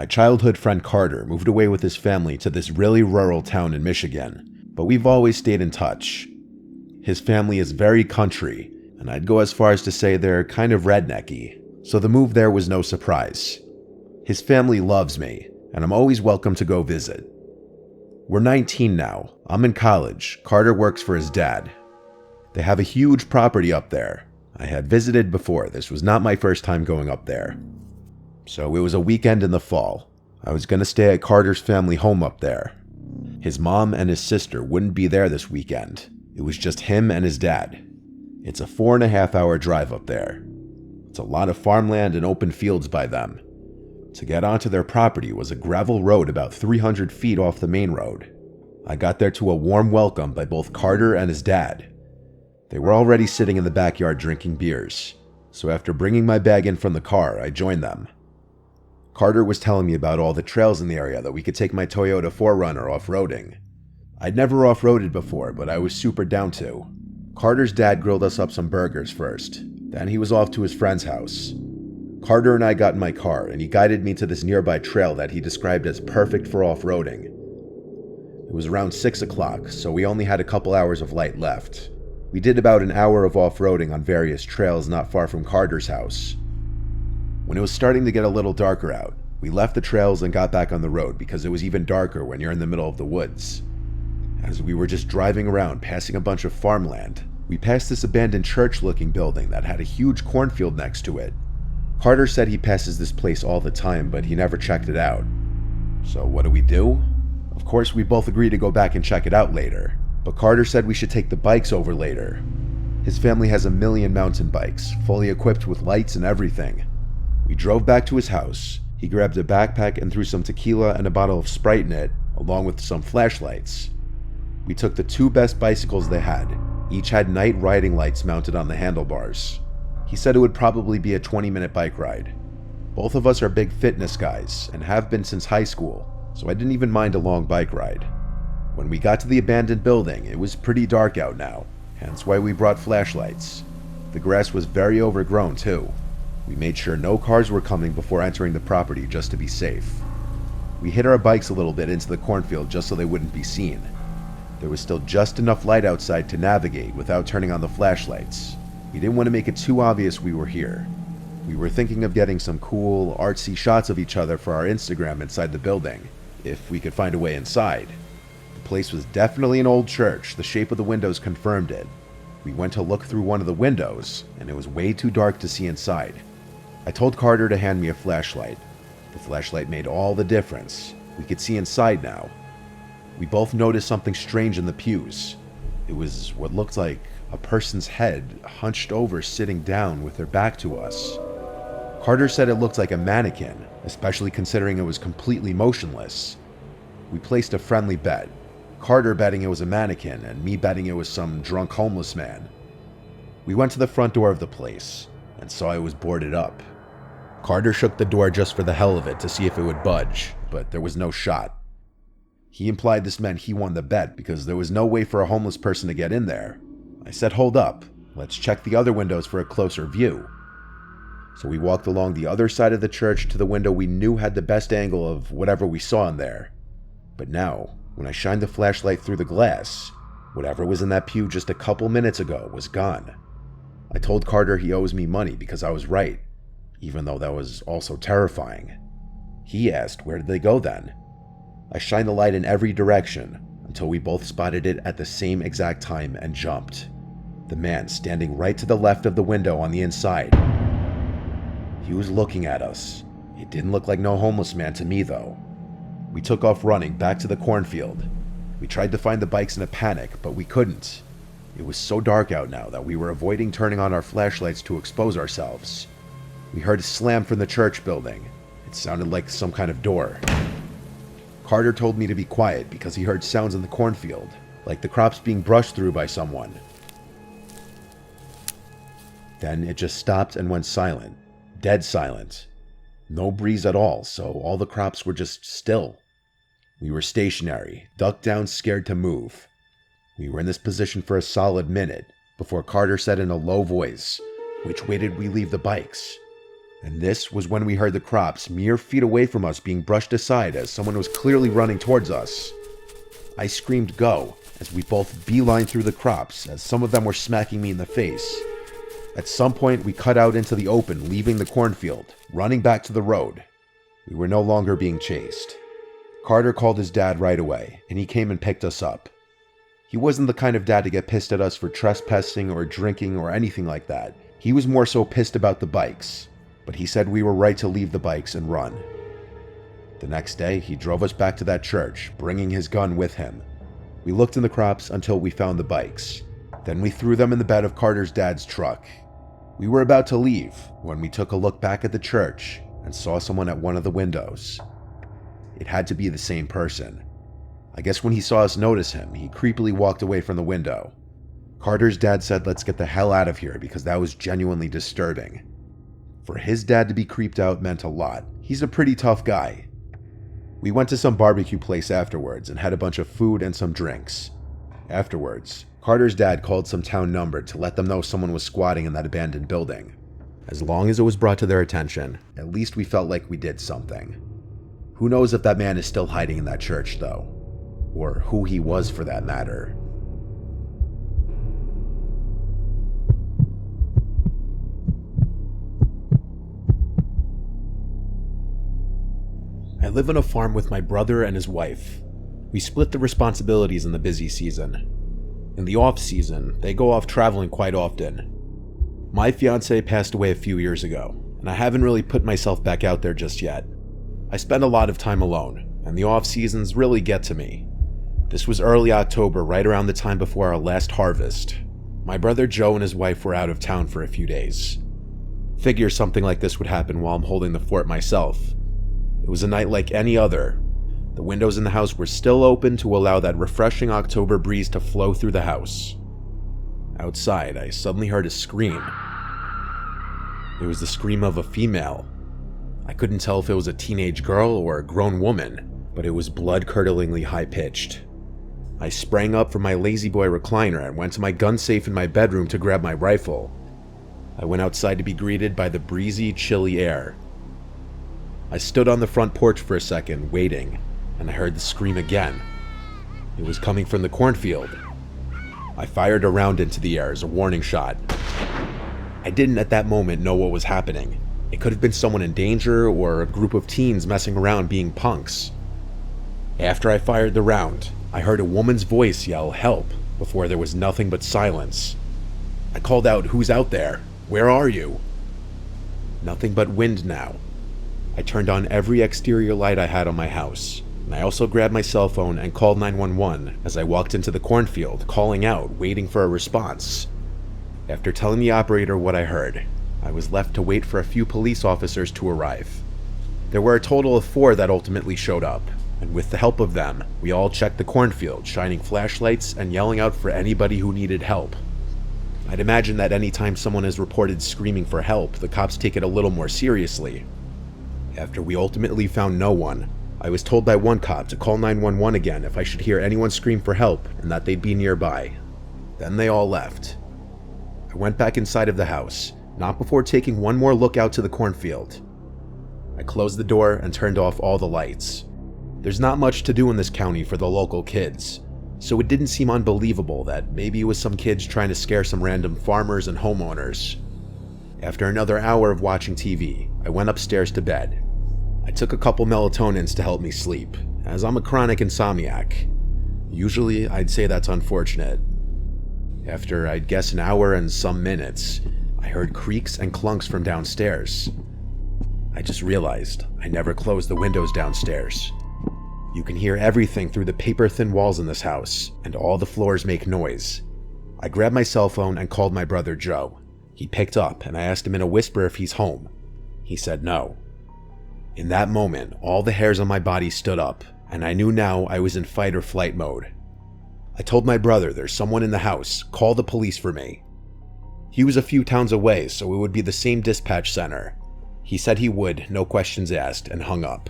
My childhood friend Carter moved away with his family to this really rural town in Michigan, but we've always stayed in touch. His family is very country, and I'd go as far as to say they're kind of rednecky, so the move there was no surprise. His family loves me, and I'm always welcome to go visit. We're 19 now. I'm in college. Carter works for his dad. They have a huge property up there. I had visited before. This was not my first time going up there. So it was a weekend in the fall. I was going to stay at Carter's family home up there. His mom and his sister wouldn't be there this weekend. It was just him and his dad. It's a 4.5-hour drive up there. It's a lot of farmland and open fields by them. To get onto their property was a gravel road about 300 feet off the main road. I got there to a warm welcome by both Carter and his dad. They were already sitting in the backyard drinking beers, so after bringing my bag in from the car, I joined them. Carter was telling me about all the trails in the area that we could take my Toyota 4Runner off-roading. I'd never off-roaded before, but I was super down to. Carter's dad grilled us up some burgers first, then he was off to his friend's house. Carter and I got in my car, and he guided me to this nearby trail that he described as perfect for off-roading. It was around 6 o'clock, so we only had a couple hours of light left. We did about an hour of off-roading on various trails not far from Carter's house. When it was starting to get a little darker out, we left the trails and got back on the road because it was even darker when you're in the middle of the woods. As we were just driving around passing a bunch of farmland, we passed this abandoned church-looking building that had a huge cornfield next to it. Carter said he passes this place all the time, but he never checked it out. So what do? Of course, we both agreed to go back and check it out later, but Carter said we should take the bikes over later. His family has a million mountain bikes, fully equipped with lights and everything. We drove back to his house. He grabbed a backpack and threw some tequila and a bottle of Sprite in it, along with some flashlights. We took the 2 best bicycles they had. Each had night riding lights mounted on the handlebars. He said it would probably be a 20-minute bike ride. Both of us are big fitness guys and have been since high school, so I didn't even mind a long bike ride. When we got to the abandoned building, it was pretty dark out now, hence why we brought flashlights. The grass was very overgrown too. We made sure no cars were coming before entering the property just to be safe. We hid our bikes a little bit into the cornfield just so they wouldn't be seen. There was still just enough light outside to navigate without turning on the flashlights. We didn't want to make it too obvious we were here. We were thinking of getting some cool, artsy shots of each other for our Instagram inside the building, if we could find a way inside. The place was definitely an old church. The shape of the windows confirmed it. We went to look through one of the windows, and it was way too dark to see inside. I told Carter to hand me a flashlight. The flashlight made all the difference. We could see inside now. We both noticed something strange in the pews. It was what looked like a person's head hunched over sitting down with their back to us. Carter said it looked like a mannequin, especially considering it was completely motionless. We placed a friendly bet. Carter betting it was a mannequin and me betting it was some drunk homeless man. We went to the front door of the place and saw it was boarded up. Carter shook the door just for the hell of it to see if it would budge, but there was no shot. He implied this meant he won the bet because there was no way for a homeless person to get in there. I said, hold up, let's check the other windows for a closer view. So we walked along the other side of the church to the window we knew had the best angle of whatever we saw in there. But now, when I shined the flashlight through the glass, whatever was in that pew just a couple minutes ago was gone. I told Carter he owes me money because I was right, even though that was also terrifying. He asked, where did they go then? I shined the light in every direction until we both spotted it at the same exact time and jumped. The man standing right to the left of the window on the inside. He was looking at us. It didn't look like no homeless man to me though. We took off running back to the cornfield. We tried to find the bikes in a panic, but we couldn't. It was so dark out now that we were avoiding turning on our flashlights to expose ourselves. We heard a slam from the church building. It sounded like some kind of door. Carter told me to be quiet because he heard sounds in the cornfield, like the crops being brushed through by someone. Then it just stopped and went silent. Dead silent. No breeze at all, so all the crops were just still. We were stationary, ducked down, scared to move. We were in this position for a solid minute before Carter said in a low voice, "Which way did we leave the bikes?" And this was when we heard the crops mere feet away from us being brushed aside as someone was clearly running towards us. I screamed go as we both beelined through the crops as some of them were smacking me in the face. At some point we cut out into the open, leaving the cornfield, running back to the road. We were no longer being chased. Carter called his dad right away, and he came and picked us up. He wasn't the kind of dad to get pissed at us for trespassing or drinking or anything like that. He was more so pissed about the bikes, but he said we were right to leave the bikes and run. The next day, he drove us back to that church, bringing his gun with him. We looked in the crops until we found the bikes. Then we threw them in the bed of Carter's dad's truck. We were about to leave when we took a look back at the church and saw someone at one of the windows. It had to be the same person. I guess when he saw us notice him, he creepily walked away from the window. Carter's dad said, "Let's get the hell out of here," because that was genuinely disturbing. For his dad to be creeped out meant a lot. He's a pretty tough guy. We went to some barbecue place afterwards and had a bunch of food and some drinks. Afterwards, Carter's dad called some town number to let them know someone was squatting in that abandoned building. As long as it was brought to their attention, at least we felt like we did something. Who knows if that man is still hiding in that church, though? Or who he was, for that matter. I live on a farm with my brother and his wife. We split the responsibilities in the busy season. In the off-season, they go off traveling quite often. My fiance passed away a few years ago, and I haven't really put myself back out there just yet. I spend a lot of time alone, and the off-seasons really get to me. This was early October, right around the time before our last harvest. My brother Joe and his wife were out of town for a few days. Figure something like this would happen while I'm holding the fort myself. It was a night like any other. The windows in the house were still open to allow that refreshing October breeze to flow through the house. Outside, I suddenly heard a scream. It was the scream of a female. I couldn't tell if it was a teenage girl or a grown woman, but it was blood-curdlingly high-pitched. I sprang up from my lazy boy recliner and went to my gun safe in my bedroom to grab my rifle. I went outside to be greeted by the breezy, chilly air. I stood on the front porch for a second, waiting, and I heard the scream again. It was coming from the cornfield. I fired a round into the air as a warning shot. I didn't at that moment know what was happening. It could have been someone in danger or a group of teens messing around being punks. After I fired the round, I heard a woman's voice yell help before there was nothing but silence. I called out, "Who's out there? Where are you?" Nothing but wind now. I turned on every exterior light I had on my house, and I also grabbed my cell phone and called 911 as I walked into the cornfield, calling out, waiting for a response. After telling the operator what I heard, I was left to wait for a few police officers to arrive. There were a total of 4 that ultimately showed up, and with the help of them, we all checked the cornfield, shining flashlights and yelling out for anybody who needed help. I'd imagine that anytime someone is reported screaming for help, the cops take it a little more seriously. After we ultimately found no one, I was told by one cop to call 911 again if I should hear anyone scream for help and that they'd be nearby. Then they all left. I went back inside of the house, not before taking one more look out to the cornfield. I closed the door and turned off all the lights. There's not much to do in this county for the local kids, so it didn't seem unbelievable that maybe it was some kids trying to scare some random farmers and homeowners. After another hour of watching TV, I went upstairs to bed. I took a couple melatonins to help me sleep, as I'm a chronic insomniac. Usually, I'd say that's unfortunate. After, I'd guess, an hour and some minutes, I heard creaks and clunks from downstairs. I just realized I never closed the windows downstairs. You can hear everything through the paper-thin walls in this house, and all the floors make noise. I grabbed my cell phone and called my brother Joe. He picked up, and I asked him in a whisper if he's home. He said no. In that moment, all the hairs on my body stood up, and I knew now I was in fight or flight mode. I told my brother there's someone in the house, call the police for me. He was a few towns away, so it would be the same dispatch center. He said he would, no questions asked, and hung up.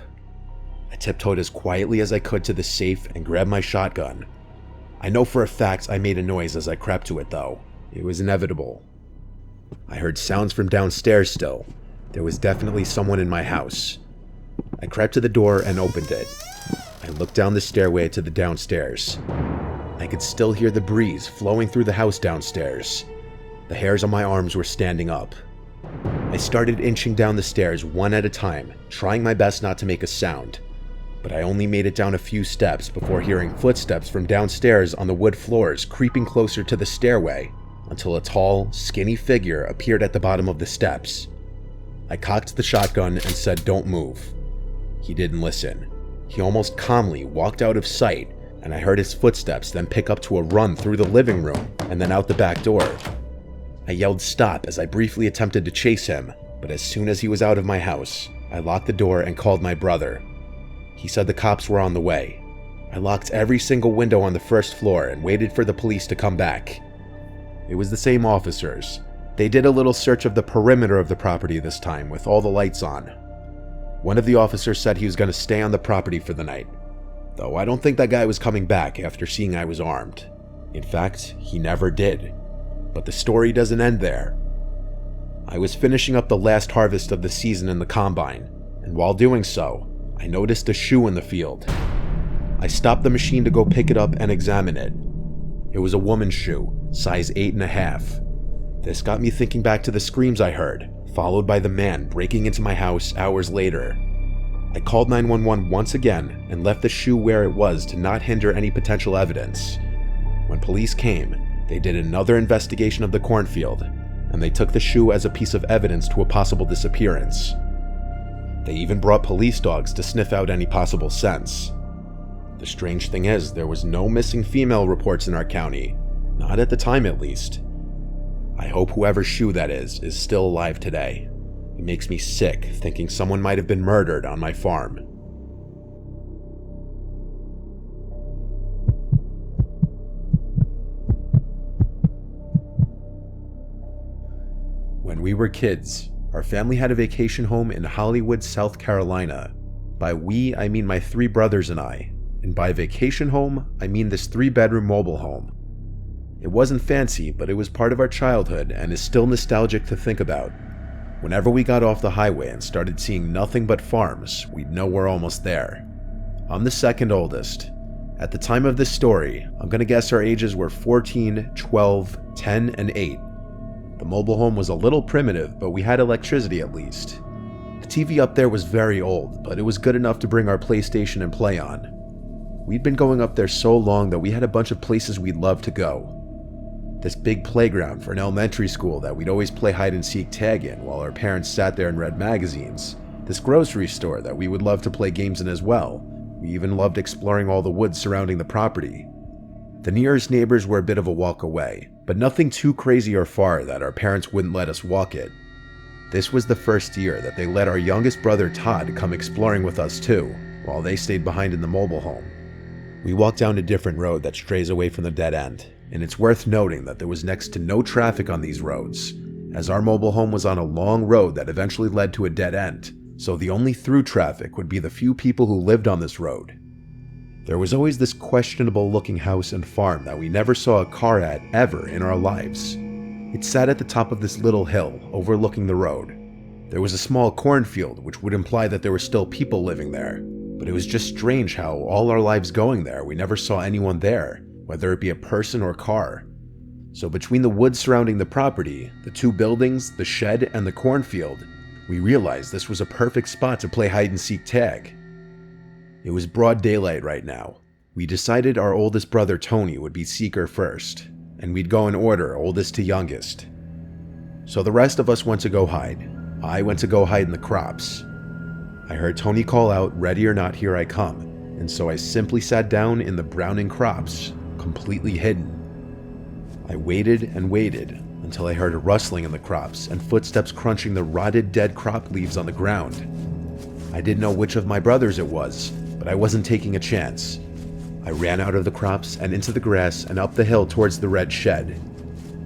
I tiptoed as quietly as I could to the safe and grabbed my shotgun. I know for a fact I made a noise as I crept to it though. It was inevitable. I heard sounds from downstairs still. There was definitely someone in my house. I crept to the door and opened it. I looked down the stairway to the downstairs. I could still hear the breeze flowing through the house downstairs. The hairs on my arms were standing up. I started inching down the stairs one at a time, trying my best not to make a sound. But I only made it down a few steps before hearing footsteps from downstairs on the wood floors creeping closer to the stairway, until a tall, skinny figure appeared at the bottom of the steps. I cocked the shotgun and said, "Don't move." He didn't listen. He almost calmly walked out of sight, and I heard his footsteps then pick up to a run through the living room and then out the back door. I yelled stop as I briefly attempted to chase him, but as soon as he was out of my house, I locked the door and called my brother. He said the cops were on the way. I locked every single window on the first floor and waited for the police to come back. It was the same officers. They did a little search of the perimeter of the property this time with all the lights on. One of the officers said he was going to stay on the property for the night, though I don't think that guy was coming back after seeing I was armed. In fact, he never did. But the story doesn't end there. I was finishing up the last harvest of the season in the combine, and while doing so, I noticed a shoe in the field. I stopped the machine to go pick it up and examine it. It was a woman's shoe, size 8.5. This got me thinking back to the screams I heard, followed by the man breaking into my house hours later. I called 911 once again and left the shoe where it was to not hinder any potential evidence. When police came, they did another investigation of the cornfield, and they took the shoe as a piece of evidence to a possible disappearance. They even brought police dogs to sniff out any possible scents. The strange thing is, there was no missing female reports in our county, not at the time at least. I hope whoever's shoe that is still alive today. It makes me sick thinking someone might have been murdered on my farm. When we were kids, our family had a vacation home in Hollywood, South Carolina. By we, I mean my 3 brothers and I. And by vacation home, I mean this 3-bedroom mobile home. It wasn't fancy, but it was part of our childhood and is still nostalgic to think about. Whenever we got off the highway and started seeing nothing but farms, we'd know we're almost there. I'm the second oldest. At the time of this story, I'm gonna guess our ages were 14, 12, 10, and 8. The mobile home was a little primitive, but we had electricity at least. The TV up there was very old, but it was good enough to bring our PlayStation and play on. We'd been going up there so long that we had a bunch of places we'd love to go. This big playground for an elementary school that we'd always play hide and seek tag in while our parents sat there and read magazines. This grocery store that we would love to play games in as well. We even loved exploring all the woods surrounding the property. The nearest neighbors were a bit of a walk away, but nothing too crazy or far that our parents wouldn't let us walk it. This was the first year that they let our youngest brother Todd come exploring with us too, while they stayed behind in the mobile home. We walked down a different road that strays away from the dead end, and it's worth noting that there was next to no traffic on these roads, as our mobile home was on a long road that eventually led to a dead end, so the only through traffic would be the few people who lived on this road. There was always this questionable looking house and farm that we never saw a car at ever in our lives. It sat at the top of this little hill overlooking the road. There was a small cornfield, which would imply that there were still people living there, but it was just strange how all our lives going there we never saw anyone there, whether it be a person or car. So between the woods surrounding the property, the 2 buildings, the shed, and the cornfield, we realized this was a perfect spot to play hide and seek tag. It was broad daylight right now. We decided our oldest brother Tony would be seeker first, and we'd go in order oldest to youngest. So the rest of us went to go hide. I went to go hide in the crops. I heard Tony call out, "Ready or not, here I come," and so I simply sat down in the browning crops, completely hidden. I waited and waited until I heard a rustling in the crops and footsteps crunching the rotted dead crop leaves on the ground. I didn't know which of my brothers it was, but I wasn't taking a chance. I ran out of the crops and into the grass and up the hill towards the red shed.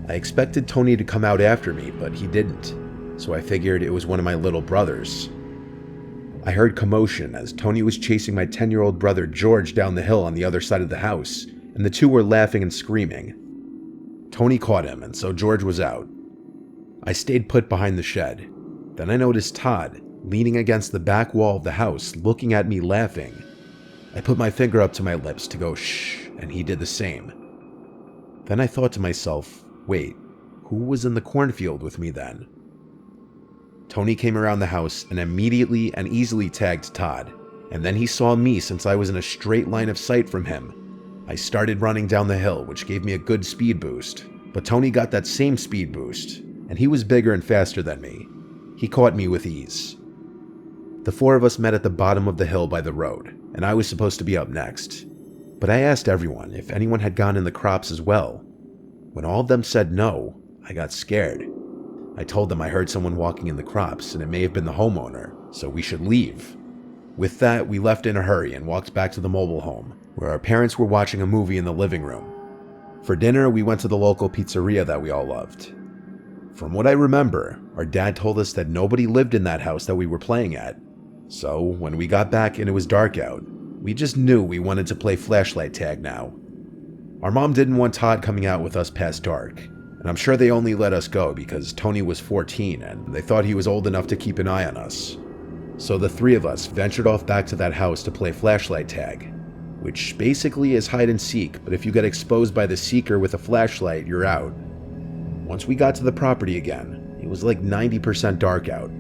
I expected Tony to come out after me, but he didn't, so I figured it was one of my little brothers. I heard commotion as Tony was chasing my 10-year-old brother George down the hill on the other side of the house, and the 2 were laughing and screaming. Tony caught him, and so George was out. I stayed put behind the shed. Then I noticed Todd leaning against the back wall of the house, looking at me laughing. I put my finger up to my lips to go shh, and he did the same. Then I thought to myself, wait, who was in the cornfield with me then? Tony came around the house and immediately and easily tagged Todd, and then he saw me since I was in a straight line of sight from him. I started running down the hill, which gave me a good speed boost, but Tony got that same speed boost, and he was bigger and faster than me. He caught me with ease. The four of us met at the bottom of the hill by the road, and I was supposed to be up next. But I asked everyone if anyone had gone in the crops as well. When all of them said no, I got scared. I told them I heard someone walking in the crops, and it may have been the homeowner, so we should leave. With that, we left in a hurry and walked back to the mobile home, where our parents were watching a movie in the living room. For dinner, we went to the local pizzeria that we all loved. From what I remember, our dad told us that nobody lived in that house that we were playing at. So, when we got back and it was dark out, we just knew we wanted to play flashlight tag now. Our mom didn't want Todd coming out with us past dark, and I'm sure they only let us go because Tony was 14 and they thought he was old enough to keep an eye on us. So the three of us ventured off back to that house to play flashlight tag, which basically is hide and seek, but if you get exposed by the seeker with a flashlight, you're out. Once we got to the property again, it was like 90% dark out.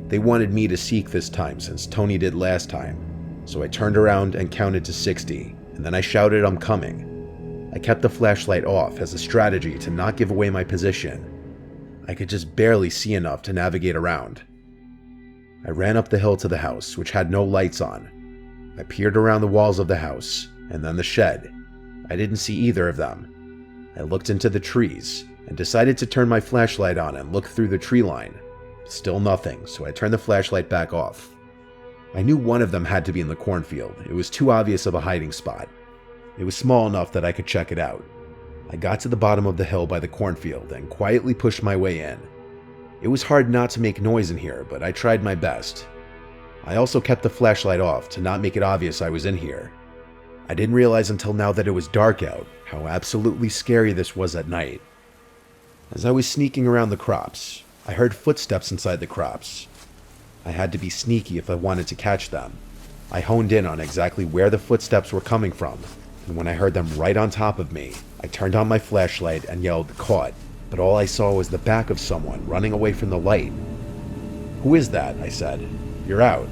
They wanted me to seek this time since Tony did last time, so I turned around and counted to 60, and then I shouted, "I'm coming." I kept the flashlight off as a strategy to not give away my position. I could just barely see enough to navigate around. I ran up the hill to the house, which had no lights on. I peered around the walls of the house, and then the shed. I didn't see either of them. I looked into the trees, and decided to turn my flashlight on and look through the tree line. Still nothing, so I turned the flashlight back off. I knew one of them had to be in the cornfield. It was too obvious of a hiding spot. It was small enough that I could check it out. I got to the bottom of the hill by the cornfield and quietly pushed my way in. It was hard not to make noise in here, but I tried my best. I also kept the flashlight off to not make it obvious I was in here. I didn't realize until now that it was dark out how absolutely scary this was at night. As I was sneaking around the crops, I heard footsteps inside the crops. I had to be sneaky if I wanted to catch them. I honed in on exactly where the footsteps were coming from, and when I heard them right on top of me, I turned on my flashlight and yelled, "Caught," but all I saw was the back of someone running away from the light. "Who is that?" I said. "You're out."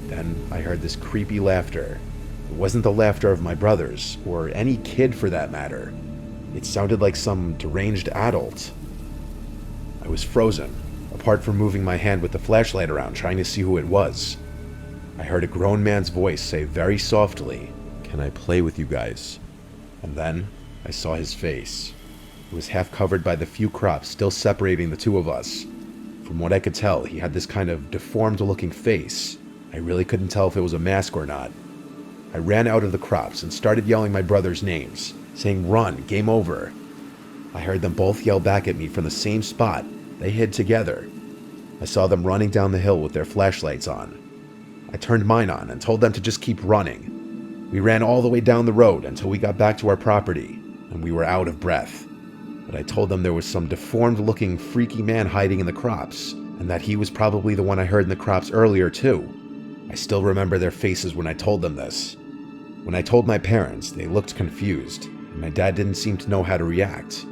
Then I heard this creepy laughter. It wasn't the laughter of my brothers, or any kid for that matter. It sounded like some deranged adult. I was frozen, apart from moving my hand with the flashlight around trying to see who it was. I heard a grown man's voice say very softly, "Can I play with you guys?" And then I saw his face. It was half covered by the few crops still separating the two of us. From what I could tell, he had this kind of deformed-looking face. I really couldn't tell if it was a mask or not. I ran out of the crops and started yelling my brothers' names, saying, "Run, game over." I heard them both yell back at me from the same spot. They hid together. I saw them running down the hill with their flashlights on. I turned mine on and told them to just keep running. We ran all the way down the road until we got back to our property, and we were out of breath. But I told them there was some deformed-looking, freaky man hiding in the crops, and that he was probably the one I heard in the crops earlier too. I still remember their faces when I told them this. When I told my parents, they looked confused, and my dad didn't seem to know how to react.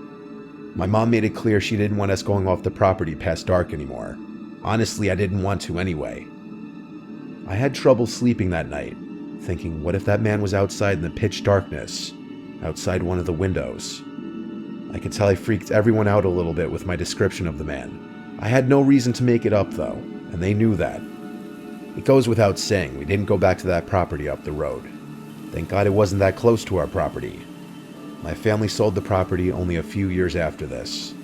My mom made it clear she didn't want us going off the property past dark anymore. Honestly, I didn't want to anyway. I had trouble sleeping that night, thinking, what if that man was outside in the pitch darkness, outside one of the windows? I could tell I freaked everyone out a little bit with my description of the man. I had no reason to make it up though, and they knew that. It goes without saying we didn't go back to that property up the road. Thank God it wasn't that close to our property. My family sold the property only a few years after this.